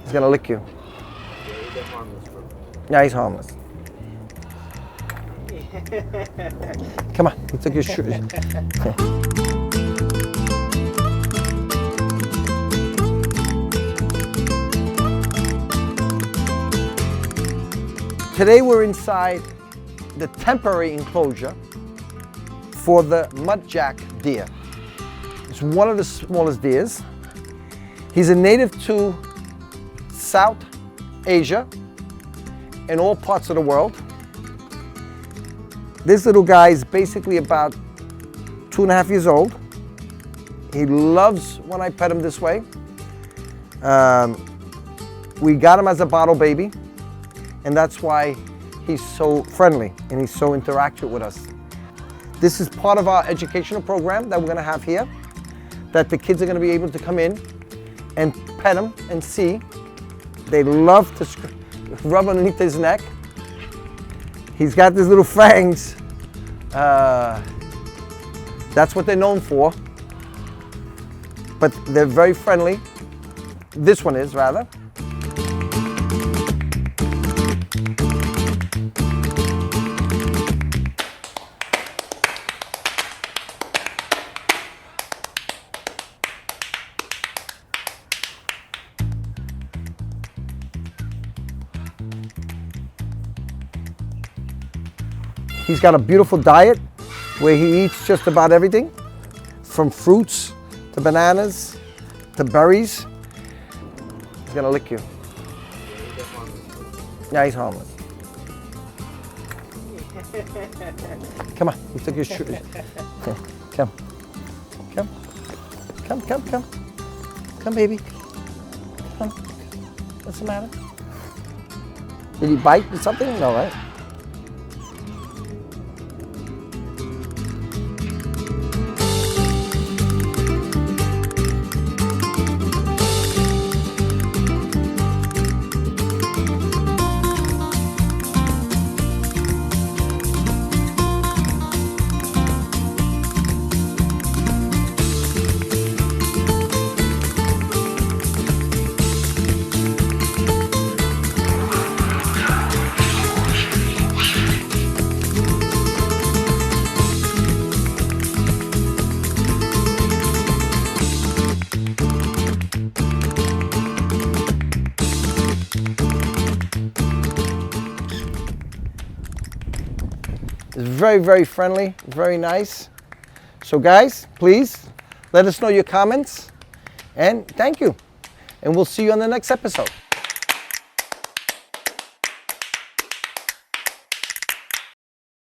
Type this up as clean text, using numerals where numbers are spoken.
He's gonna lick you. Yeah, he's harmless, bro. Yeah, he's harmless. Come on, he took your shoes. Today we're inside the temporary enclosure for the Muntjac Deer. It's one of the smallest deers. He's a native to South Asia and all parts of the world. This little guy is basically about 2.5 years old. He loves when I pet him this way. We got him as a bottle baby, and that's why he's so friendly and he's so interactive with us. This is part of our educational program that we're gonna have here, that the kids are gonna be able to come in and pet him and see. They love to rub underneath his neck. He's got these little fangs. That's what they're known for. But they're very friendly. This one is, rather. He's got a beautiful diet where he eats just about everything, from fruits to bananas to berries. He's gonna lick you. Yeah, he's harmless. Come on, he took your shoes. Come. Come. Come, come, come. Come, baby. Come. What's the matter? Did he bite or something? No, right? It's very, very friendly, very nice. So guys, please let us know your comments, and thank you. And we'll see you on the next episode.